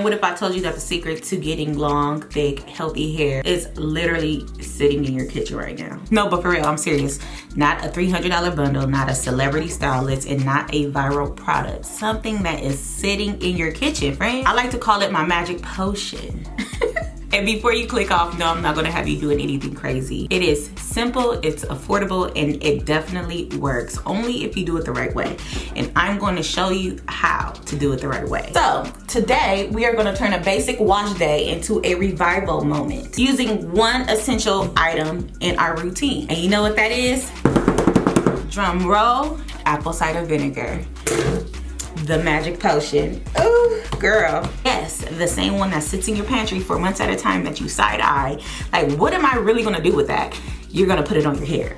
What if I told you that the secret to getting long, thick, healthy hair is literally sitting in your kitchen right now? No, but for real, I'm serious. Not a $300 bundle, not a celebrity stylist, and not a viral product. Something that is sitting in your kitchen, friend. I like to call it my magic potion. And before you click off, no, I'm not gonna have you doing anything crazy. It is simple, it's affordable, and it definitely works, only if you do it the right way. And I'm going to show you how to do it the right way. So today, we are gonna turn a basic wash day into a revival moment using one essential item in our routine. And you know what that is? Drum roll, apple cider vinegar. The magic potion. Ooh, girl. Yes, the same one that sits in your pantry for months at a time that you side eye. Like, what am I really gonna do with that? You're gonna put it on your hair.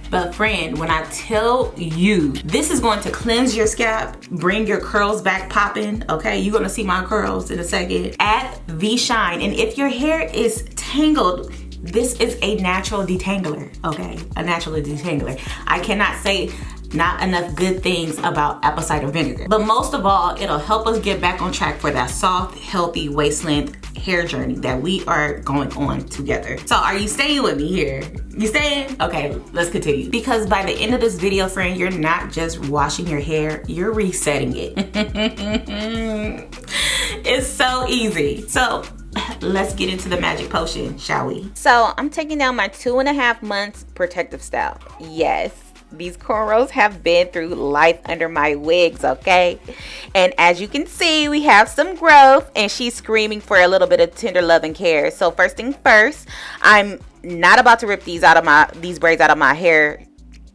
But friend, when I tell you, this is going to cleanse your scalp, bring your curls back popping, okay? You're gonna see my curls in a second. Add V-shine, and if your hair is tangled, this is a natural detangler, okay? A natural detangler. I cannot say not enough good things about apple cider vinegar. But most of all, it'll help us get back on track for that soft, healthy, waist length hair journey that we are going on together. So are you staying with me here? You staying? Okay, let's continue. Because by the end of this video, friend, you're not just washing your hair, you're resetting it. It's so easy. So let's get into the magic potion, shall we? So I'm taking down my 2.5 months protective style. Yes. These cornrows have been through life under my wigs, okay? And as you can see, we have some growth, and she's screaming for a little bit of tender love and care. So first thing first, I'm not about to rip these braids out of my hair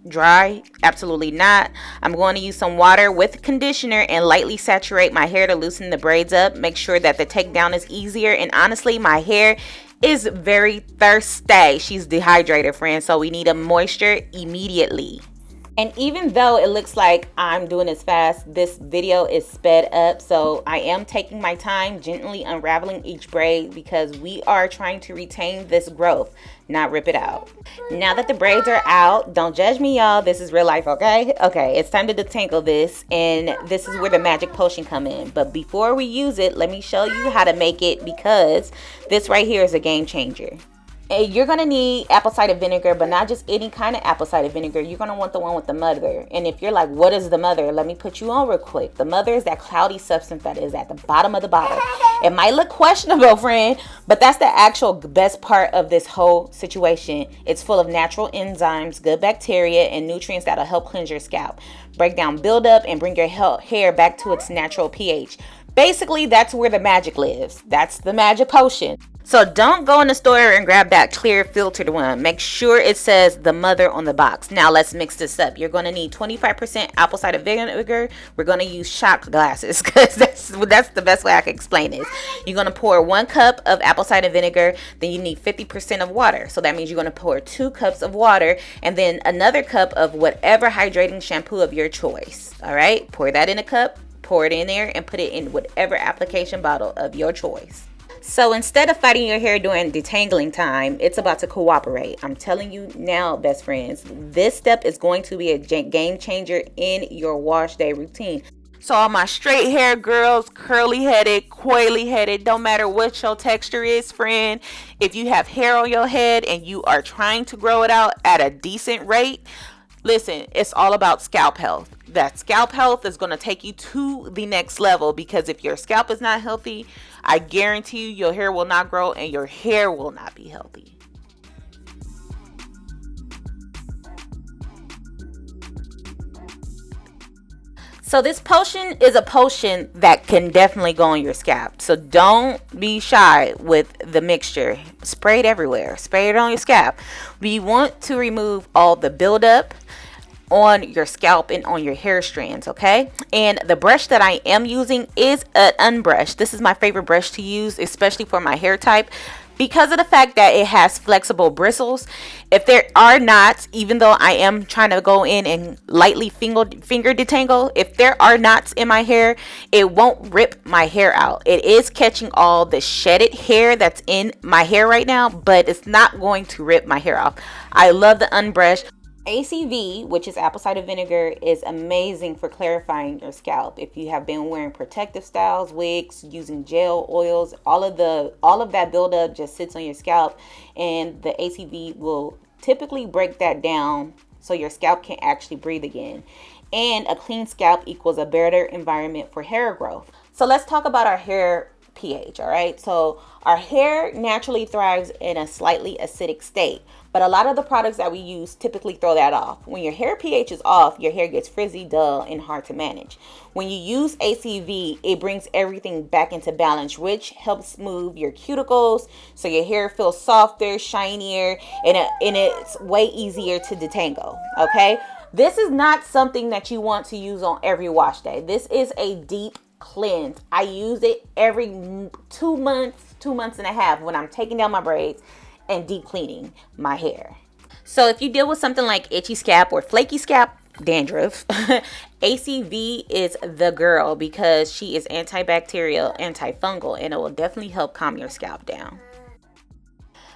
dry. Absolutely not. I'm going to use some water with conditioner and lightly saturate my hair to loosen the braids up. Make sure that the takedown is easier. And honestly, my hair is very thirsty. She's dehydrated, friends, so we need a moisture immediately. And even though it looks like I'm doing this fast, this video is sped up, so I am taking my time gently unraveling each braid because we are trying to retain this growth, not rip it out. Now that the braids are out, don't judge me, y'all. This is real life, okay? Okay, it's time to detangle this, and this is where the magic potion come in. But before we use it, let me show you how to make it, because this right here is a game changer. You're gonna need apple cider vinegar, but not just any kind of apple cider vinegar. You're gonna want the one with the mother. And if you're like, what is the mother? Let me put you on real quick. The mother is that cloudy substance that is at the bottom of the bottle. It might look questionable, friend, but that's the actual best part of this whole situation. It's full of natural enzymes, good bacteria, and nutrients that'll help cleanse your scalp, break down buildup, and bring your hair back to its natural pH. Basically, that's where the magic lives. That's the magic potion. So don't go in the store and grab that clear filtered one. Make sure it says the mother on the box. Now let's mix this up. You're going to need 25% apple cider vinegar. We're going to use shot glasses because that's the best way I can explain this. You're going to pour 1 cup of apple cider vinegar. Then you need 50% of water. So that means you're going to pour 2 cups of water and then another cup of whatever hydrating shampoo of your choice. All right, pour that in a cup, pour it in there, and put it in whatever application bottle of your choice. So instead of fighting your hair during detangling time, it's about to cooperate. I'm telling you now, best friends, this step is going to be a game changer in your wash day routine. So all my straight hair girls, curly headed, coily headed, don't matter what your texture is, friend. If you have hair on your head and you are trying to grow it out at a decent rate, listen, it's all about scalp health. That scalp health is going to take you to the next level, because if your scalp is not healthy, I guarantee you your hair will not grow and your hair will not be healthy. So this potion is a potion that can definitely go on your scalp. So don't be shy with the mixture. Spray it everywhere. Spray it on your scalp. We want to remove all the buildup on your scalp and on your hair strands, okay? And the brush that I am using is an unbrushed. This is my favorite brush to use, especially for my hair type, because of the fact that it has flexible bristles. If there are knots, even though I am trying to go in and lightly finger detangle, if there are knots in my hair, it won't rip my hair out. It is catching all the shedded hair that's in my hair right now, but it's not going to rip my hair off. I love the unbrushed. ACV, which is apple cider vinegar, is amazing for clarifying your scalp. If you have been wearing protective styles, wigs, using gel, oils, all of that buildup just sits on your scalp, and the ACV will typically break that down so your scalp can actually breathe again. And a clean scalp equals a better environment for hair growth. So let's talk about our hair pH, all right? So our hair naturally thrives in a slightly acidic state, but a lot of the products that we use typically throw that off. When your hair pH is off, your hair gets frizzy, dull, and hard to manage. When you use ACV, it brings everything back into balance, which helps smooth your cuticles so your hair feels softer, shinier, and it's way easier to detangle, okay? This is not something that you want to use on every wash day. This is a deep cleanse. I use it every 2 months, 2.5 months when I'm taking down my braids and deep cleaning my hair. So if you deal with something like itchy scalp or flaky scalp, dandruff, ACV is the girl because she is antibacterial, antifungal, and it will definitely help calm your scalp down.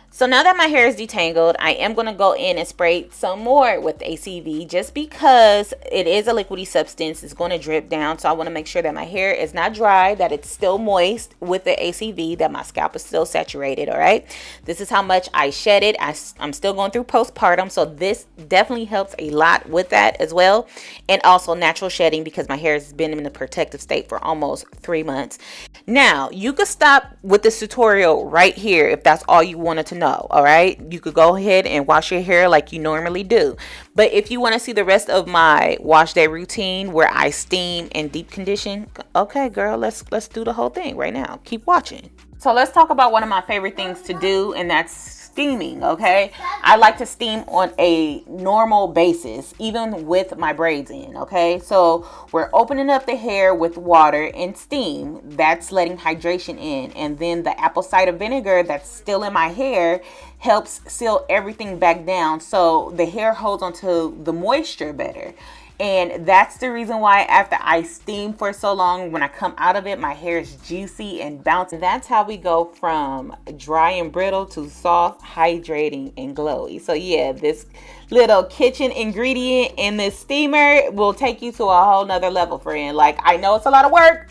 So now that my hair is detangled, I am going to go in and spray some more with ACV just because it is a liquidy substance. It's going to drip down. So I want to make sure that my hair is not dry, that it's still moist with the ACV, that my scalp is still saturated. All right. This is how much I shed it. I'm still going through postpartum. So this definitely helps a lot with that as well. And also natural shedding because my hair has been in a protective state for almost 3 months. Now you could stop with this tutorial right here if that's all you wanted to know. All right, you could go ahead and wash your hair like you normally do, but if you want to see the rest of my wash day routine where I steam and deep condition, okay girl, let's do the whole thing right now. Keep watching. So let's talk about one of my favorite things to do, and that's steaming. Okay, I like to steam on a normal basis even with my braids in. Okay, so we're opening up the hair with water and steam. That's letting hydration in, and then the apple cider vinegar that's still in my hair helps seal everything back down so the hair holds onto the moisture better. And that's the reason why after I steam for so long, when I come out of it, my hair is juicy and bouncy. That's how we go from dry and brittle to soft, hydrating, and glowy. So yeah, this little kitchen ingredient in this steamer will take you to a whole nother level, friend. Like, I know it's a lot of work.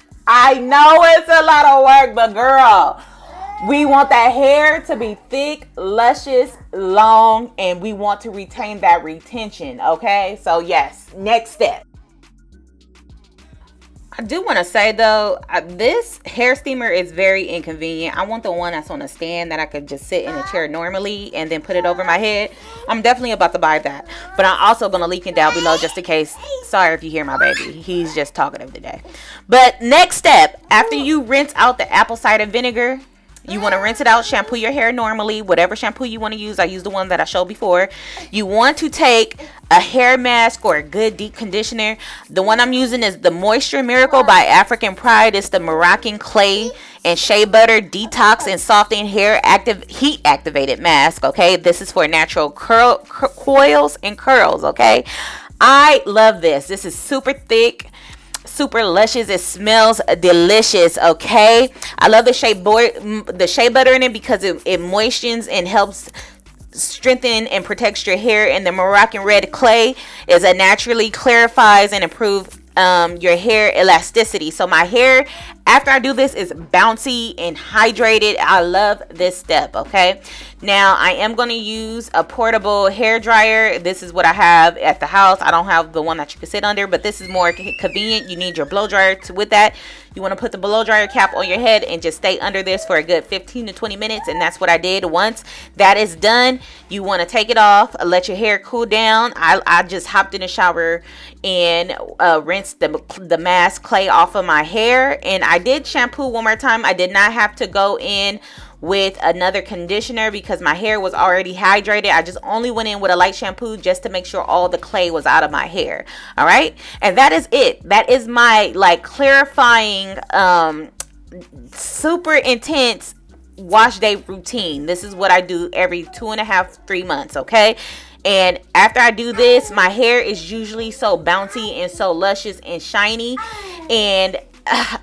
But girl, we want that hair to be thick, luscious, long, and we want to retain that retention, okay? So yes, next step. I do want to say though, this hair steamer is very inconvenient. I want the one that's on a stand that I could just sit in a chair normally and then put it over my head. I'm definitely about to buy that, but I'm also going to link it down below just in case. Sorry if you hear my baby. He's just talkative today. But next step, after you rinse out the apple cider vinegar, you want to rinse it out, shampoo your hair normally, whatever shampoo you want to use. I use the one that I showed before. You want to take a hair mask or a good deep conditioner. The one I'm using is the Moisture Miracle by African Pride. It's the Moroccan clay and shea butter detox and softening hair heat activated mask. Okay, this is for natural coils and curls. Okay, I love this. This is super thick, super luscious. It smells delicious. Okay, I love the shea butter in it because it moistens and helps strengthen and protects your hair. And the Moroccan red clay is a naturally clarifies and improves your hair elasticity. So my hair after I do this is bouncy and hydrated. I love this step. Okay, now I am going to use a portable hair dryer. This is what I have at the house. I don't have the one that you can sit under, but this is more convenient. You need your blow dryer with that. You want to put the blow dryer cap on your head and just stay under this for a good 15 to 20 minutes, and that's what I did. Once that is done, you want to take it off, let your hair cool down. I just hopped in the shower and rinsed the mask clay off of my hair, and I did shampoo one more time. I did not have to go in with another conditioner because my hair was already hydrated. I just only went in with a light shampoo just to make sure all the clay was out of my hair. All right, and that is it. That is my like clarifying super intense wash day routine. This is what I do every 2.5-3 months. Okay, and after I do this, my hair is usually so bouncy and so luscious and shiny, and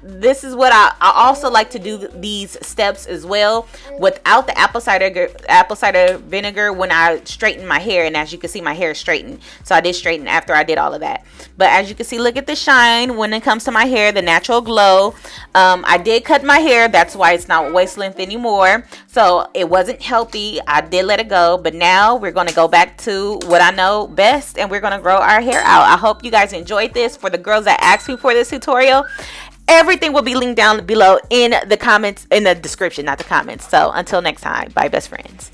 this is what I also like to do these steps as well without the apple cider vinegar when I straighten my hair. And as you can see, my hair is straightened, so I did straighten after I did all of that. But as you can see, look at the shine when it comes to my hair, the natural glow. I did cut my hair, that's why it's not waist length anymore, so it wasn't healthy. I did let it go, but now we're going to go back to what I know best, and we're going to grow our hair out. I hope you guys enjoyed this. For the girls that asked me for this tutorial, everything will be linked down below in the comments, in the description, not the comments. So until next time, bye best friends.